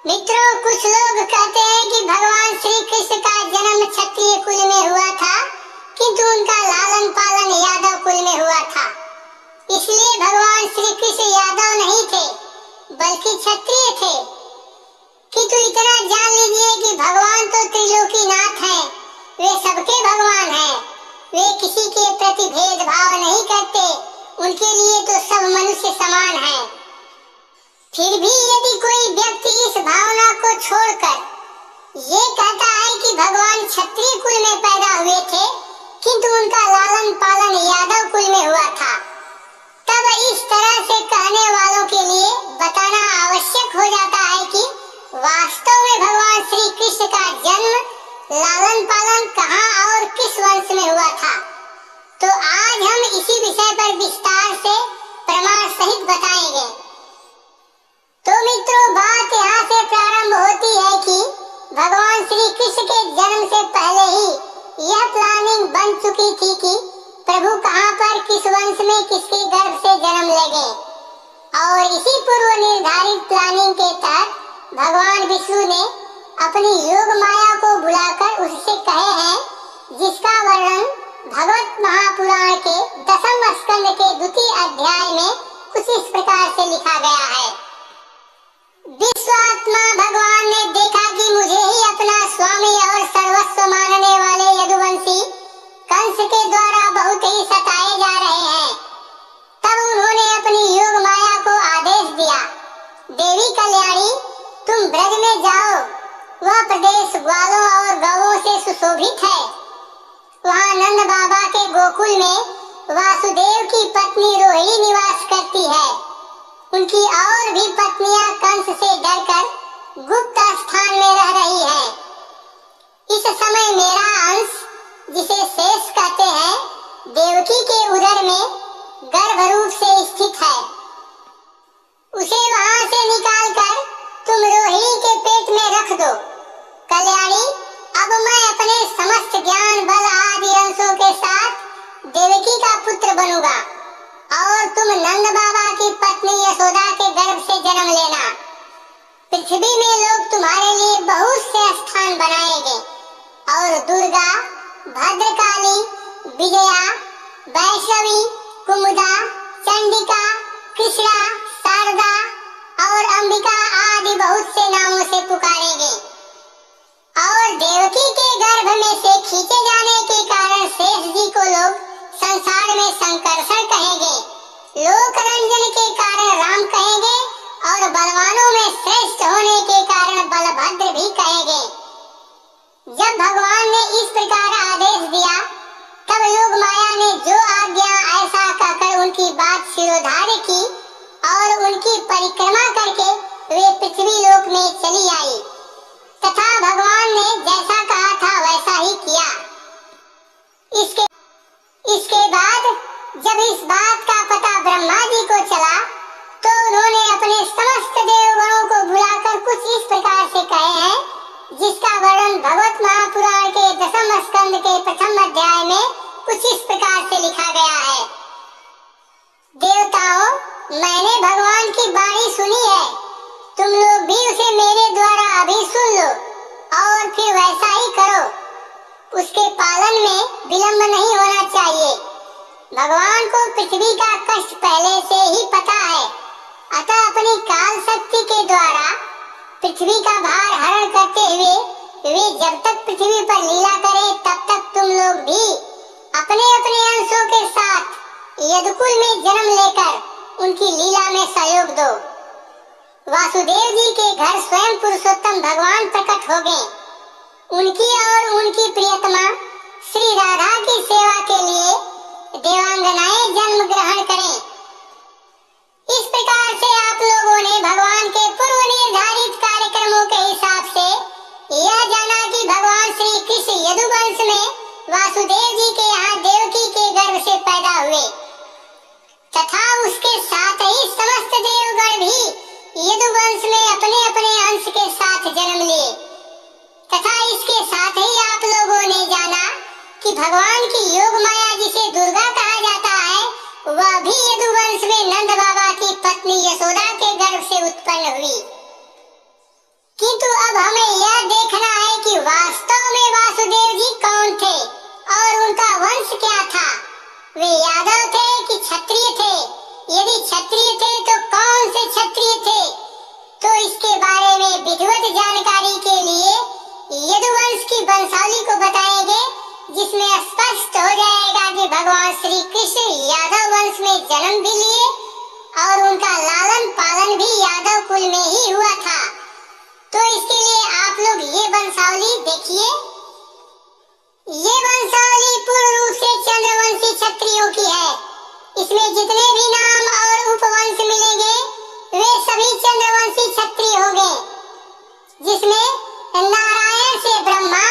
मित्रों, कुछ लोग कहते हैं कि भगवान श्री कृष्ण का जन्म क्षत्रिय कुल में हुआ था, किंतु उनका लालन पालन यादव कुल में हुआ था। इसलिए भगवान श्री कृष्ण यादव नहीं थे, बल्कि क्षत्रिय थे। किंतु इतना जान लीजिए कि भगवान तो त्रिलोकीनाथ हैं, वे सबके भगवान हैं। वे किसी के प्रति भेदभाव नहीं करते, उनके लिए तो सब मनुष्य समान हैं। फिर भी यदि कोई व्यक्ति इस भावना को छोड़कर ये कहता है कि भगवान क्षत्रिय कुल में पैदा हुए थे, किंतु उनका लालन पालन यादव कुल में हुआ था, तब इस तरह से कहने वालों के लिए बताना आवश्यक हो जाता है कि वास्तव में भगवान श्री कृष्ण का जन्म, लालन पालन कहाँ और किस वंश में हुआ था। तो आज हम इसी विषय पर विस्तार से प्रमाण सहित बताएंगे। तो मित्रों, बात यहाँ से प्रारंभ होती है कि भगवान श्री कृष्ण के जन्म से पहले ही यह प्लानिंग बन चुकी थी कि प्रभु कहाँ पर, किस वंश में, किसके गर्भ से जन्म लेंगे। और इसी पूर्व निर्धारित प्लानिंग के तहत भगवान विष्णु ने अपनी योग माया को बुलाकर उससे कहे हैं, जिसका वर्णन भगवत महापुराण के 10वें स्कंद के 2 अध्याय में कुछ इस प्रकार से लिखा गया है। विश्वात्मा भगवान ने देखा कि मुझे ही अपना स्वामी और सर्वस्व मानने वाले यदुवंशी कंस के द्वारा बहुत ही सताए जा रहे हैं। तब उन्होंने अपनी योग माया को आदेश दिया, देवी कल्याणी, तुम ब्रज में जाओ। वह प्रदेश ग्वालों और गौओं से सुशोभित है। वहाँ नंद बाबा के गोकुल में वासुदेव की पत्नी रोहिणी निवास करती है। उनकी और भी पत्नियां कंस से डरकर गुप्त स्थान में रह रही हैं। इस समय मेरा अंश, जिसे शेष कहते हैं, देवकी के उदर में गर्भ रूप से स्थित है। उसे वहां से निकालकर तुम रोहिणी के पेट में रख दो। कल्याणी, अब मैं अपने समस्त ज्ञान, बल आदि अंशों के साथ देवकी का पुत्र बनूंगा और तुम नंद बाबा की पत्नी यशोदा के गर्भ से जन्म लेना। पृथ्वी में लोग तुम्हारे लिए बहुत से स्थान बनाएंगे और दुर्गा, भद्रकाली, विजया, वैष्णवी, कुमुदा, चंडिका, कृष्णा, शारदा और अंबिका आदि बहुत से नामों से पुकारेंगे। और देवकी के गर्भ में से खींचे जाने के कारण शेष जी को लोग संसार में संकर्षण कहेंगे, लोक रंजन के कारण राम कहेंगे और बलवानों में श्रेष्ठ होने के कारण बलभद्र भी कहेंगे। जब भगवान ने इस प्रकार आदेश दिया, तब योग माया ने जो आज्ञा ऐसा कहकर उनकी बात शिरोधार्य की और उनकी परिक्रमा करके वे पृथ्वी लोक में चली आई तथा भगवान ने जैसा कहा था वैसा ही किया। इसके बाद जब इस बात का पता ब्रह्मा जी को चला, तो उन्होंने अपने समस्त देवगणों को बुलाकर कुछ इस प्रकार से कहे हैं, जिसका वर्णन भगवत महापुराण के 10वें स्कंद के 1 अध्याय में कुछ इस प्रकार से लिखा गया है। देवताओं, मैंने भगवान की वाणी सुनी है, तुम लोग भी उसे मेरे द्वारा अभी सुन लो और फिर वैसा ही करो। उसके पालन में विलंब नहीं होना चाहिए। भगवान को पृथ्वी का कष्ट पहले से ही पता है, अतः अपनी काल शक्ति के द्वारा पृथ्वी का भार हरण करते हुए वे जब तक पृथ्वी पर लीला करे, तब तक तुम लोग भी अपने अपने अंशों के साथ यदुकुल में जन्म लेकर उनकी लीला में सहयोग दो। वासुदेव जी के घर स्वयं पुरुषोत्तम भगवान प्रकट हो गए। उनकी और उनकी प्रियतमा श्री राधा की सेवा के लिए देवांगनाएं जन्म ग्रहण करें। इस प्रकार से आप लोगों ने भगवान के पूर्व निर्धारित कार्यक्रमों के हिसाब से यह जाना कि भगवान श्री कृष्ण यदुवंश में वासुदेव जी के यहाँ देवकी के गर्भ से पैदा हुए तथा उसके साथ ही समस्त देवगण भी यदुवंश में अपने अपने अंश के साथ जन्म लिए तथा इसके साथ ही आप लोगों ने जाना कि भगवान की योग माया, जिसे दुर्गा कहा जाता है, वह भी यदुवंश में नंद बाबा की पत्नी यशोदा के गर्भ से उत्पन्न हुई। किंतु अब हमें यह देखना है कि वास्तव में वासुदेव जी कौन थे और उनका वंश क्या था। वे यादव थे कि क्षत्रिय थे? यदि क्षत्रिय थे तो कौन से क्षत्रिय थे? तो इसके बारे में विधिवत जानकारी के लिए यदुवंश की वंशावली को बताएंगे, जिसमें स्पष्ट हो जाएगा कि भगवान श्री कृष्ण यादव वंश में जन्म भी लिए और उनका लालन पालन भी यादव कुल में ही हुआ था। तो इसके लिए आप लोग ये वंशावली देखिए। ये वंशावली पूर्ण रूप से चंद्रवंशी क्षत्रियों की है। इसमें जितने भी नाम और उपवंश मिलेंगे वे सभी चंद्रवंशी क्षत्रिय होंगे, जिसमें नारायण से ब्रह्मा,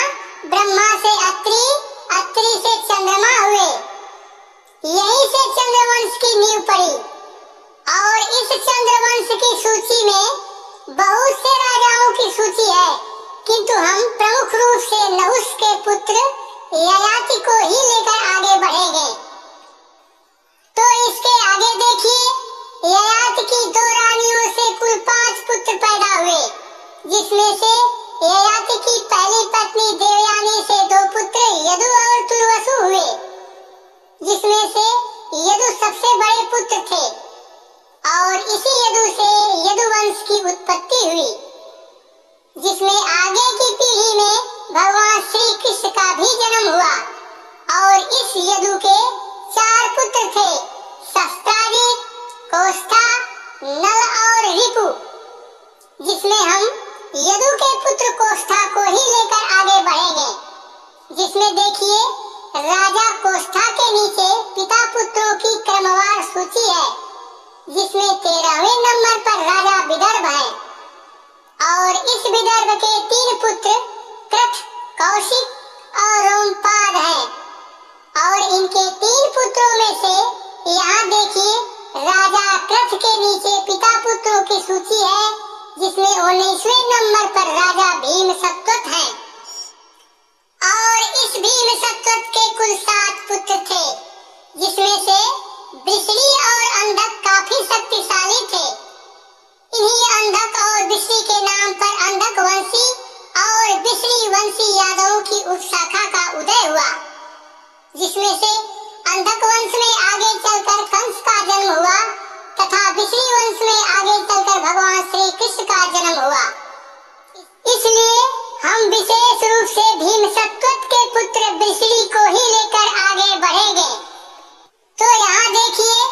ब्रह्मा से अत्रि, अत्रि से चंद्रमा हुए। यहीं से चंद्रवंश की नींव पड़ी और इस चंद्रवंश की सूची में बहुत से राजाओं की सूची है, किंतु हम प्रमुख रूप से नहुष के पुत्र ययाति को ही लेकर आगे बढ़ेंगे। तो इसके आगे देखिए, ययाति की 2 रानियों से कुल 5 पुत्र पैदा हुए, जिसमें से ययाति की पहली पत्नी देवयानी से 2 पुत्र यदु और तुर्वसु हुए, जिसमें से यदु सबसे बड़े पुत्र थे और इसी यदु से यदुवंश की उत्पत्ति हुई, जिसमें आगे की पीढ़ी में भगवान श्री कृष्ण का भी जन्म हुआ। और इस यदु के 4 पुत्र थे, शस्त्राजित, कोष्ठा, नल और रिपु, जिसमें हम यदु के पुत्र कोष्ठा को ही लेकर आगे बढ़ेंगे। जिसमें देखिए, राजा कोष्ठा के नीचे पिता पुत्रों की क्रमवार सूची है, जिसमें 13वें नंबर पर राजा विदर्भ है और इस विदर्भ के 3 पुत्र कृथ, कौशिक और रोमपाद हैं। और इनके 3 पुत्रों में से यहाँ देखिए, राजा कृथ के नीचे पिता पुत्रों की सूची है, जिसमें 19वें नंबर पर राजा भीम सत्वत हैं। और इस भीम सत्वत के कुल 7 पुत्र थे, जिसमें से बिश्री और अंधक काफी शक्तिशाली थे। इन्हीं अंधक और बिश्री के नाम पर अंधक वंशी और बिश्री वंशी यादवों की उपशाखा का उदय हुआ, जिसमें से अंधक वंश में आगे चलकर कंस का जन्म हुआ तथा बिश्री वंश में आगे चलकर भगवान श्री कृष्ण का जन्म हुआ। इसलिए हम विशेष रूप से भीम सत्वत के पुत्र बिश्री को ही लेकर आगे बढ़ेंगे। तो यहाँ देखिए,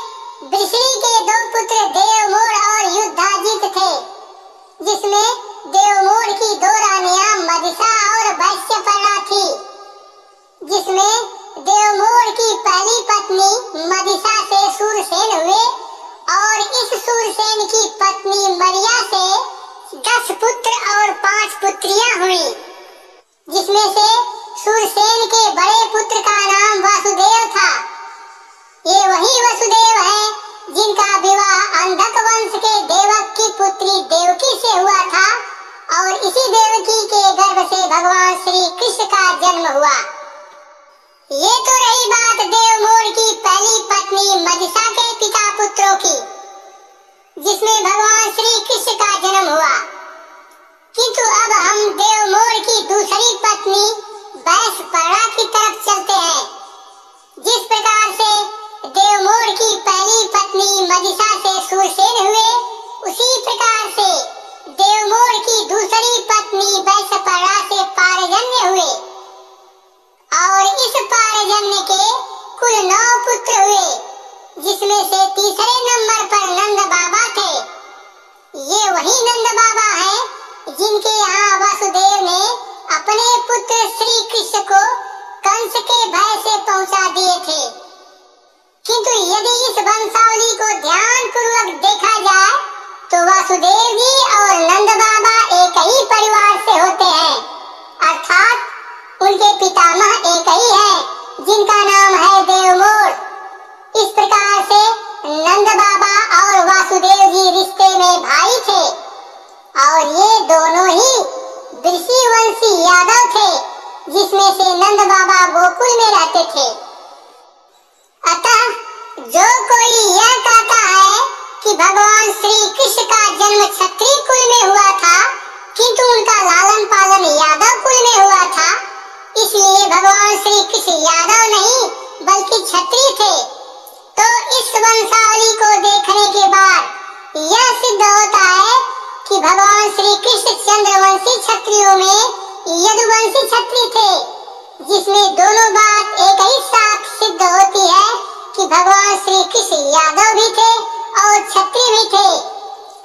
बिश्री के 2 पुत्र देवमोड़ और युद्धाजित थे, जिसमें देवमोड़ की 2 रानियां मदिसा और वैश्यपर्णा थी। जिसमें देवमोड़ की पहली पत्नी मदिसा से सूरसेन हुए और इस सूरसेन की पत्नी मरिया से 10 पुत्र और 5 पुत्रियां हुई, जिसमें से सूरसेन के बड़े पुत्र का नाम वासुदेव था। ये वही वसुदेव है जिनका विवाह अंधक वंश के देवक की पुत्री देवकी से हुआ था और इसी देवकी के गर्भ से भगवान श्री कृष्ण का जन्म हुआ। ये तो रही बात देवमोड़ की पहली पत्नी मदिसा के पिता पुत्रों की, जिसमें भगवान श्री कृष्ण का जन्म हुआ। किंतु अब हम देवमोड़ की दूसरी पत्नी वैश्यपर्णा की तरफ चलते हैं। जिस प्रकार से देवमोड़ की पहली पत्नी मदिसा से सूरसेन हुए, उसी प्रकार से देवमोड़ की दूसरी पत्नी वैश्यपर्णा से पारजन्य हुए और इस पारजन्य के कुल 9 पुत्र हुए, जिसमें से तीसरे नंबर पर नंद बाबा थे। ये वही नंद बाबा हैं जिनके यहाँ वासुदेव ने अपने पुत्र श्री कृष्ण को कंस के भय से पहुंचा दिए थे। किंतु यदि इस वंशावली को ध्यान पूर्वक देखा जाए तो वासुदेव जी और नंद बाबा एक ही परिवार से होते हैं, अर्थात उनके पितामह एक ही है, जिनका नाम है देवमोड़। इस प्रकार से नंद बाबा और वासुदेव जी रिश्ते में भाई थे और ये दोनों ही वंशी यादव थे, जिसमें से नंद बाबा गोकुल में रहते थे। अतः जो कोई यह कहता है कि भगवान श्री कृष्ण का जन्म क्षत्रिय कुल में हुआ था, किंतु उनका लालन पालन यादव कुल में हुआ था, इसलिए भगवान श्री कृष्ण यादव नहीं बल्कि क्षत्रिय थे। तो इस वंशावली को देखने के बाद यह सिद्ध होता है कि भगवान श्री कृष्ण चंद्रवंशी क्षत्रियों में यदुवंशी क्षत्रिय थे, जिसमें दोनों बात एक ही साथ सिद्ध होती है कि भगवान श्री कृष्ण यादव भी थे और क्षत्रिय भी थे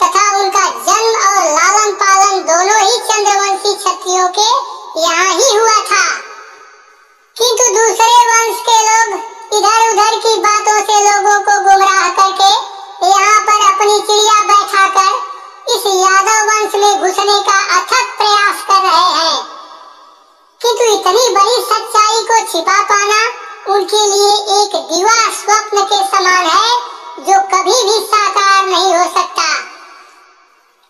तथा उनका जन्म और लालन पालन दोनों ही चंद्रवंशी क्षत्रियों के यहाँ ही हुआ था। किंतु दूसरे वंश के लोग इधर उधर की बातों से लोगों को गुमराह करके यहाँ पर अपनी चिड़िया बैठाकर इस यादव वंश में घुसने का अथक प्रयास कर रहे हैं। किंतु इतनी बड़ी सच्चाई को छिपा पाना उनके लिए एक दिवा स्वप्न के समान है, जो कभी भी साकार नहीं हो सकता।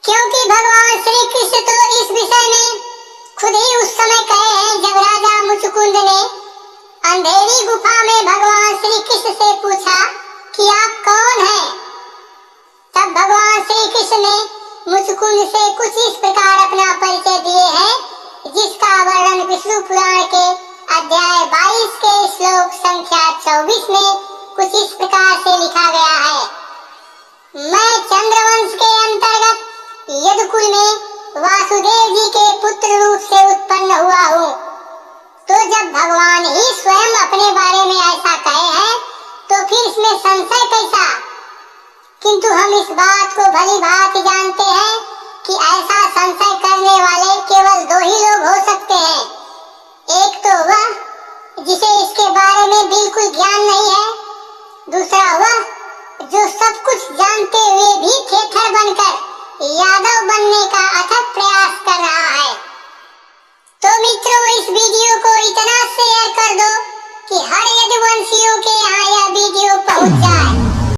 क्योंकि भगवान श्री कृष्ण तो इस विषय में खुद ही उस समय कहे हैं जब राजा मुचुकुंद ने अंधेरी गुफा में भगवान श्री कृष्ण से पूछा कि आप कौन हैं। तब भगवान श्री कृष्ण ने मुचुकुंद से कुछ इस प्रकार अपना परिचय दिए हैं, जिसका वर्णन विष्णु पुराण के अध्याय 22 के श्लोक संख्या 24 में कुछ इस प्रकार से लिखा गया है। मैं चंद्रवंश के अंतर्गत यदुकुल में वासुदेव जी के पुत्र रूप से उत्पन्न हुआ हूँ। तो जब भगवान ही स्वयं अपने बारे में ऐसा कहे हैं तो फिर इसमें संशय कैसा। किंतु हम इस बात को भली भांति जानते हैं कि ऐसा संशय करने वाले केवल दो ही लोग हो सकते हैं। एक तो वह जिसे इसके बारे में बिल्कुल ज्ञान नहीं है, दूसरा वह जो सब कुछ जानते हुए भी थेथर बनकर यादव बनने का अथक प्रयास कर रहा है। तो मित्रों, इस वीडियो को इतना शेयर कर दो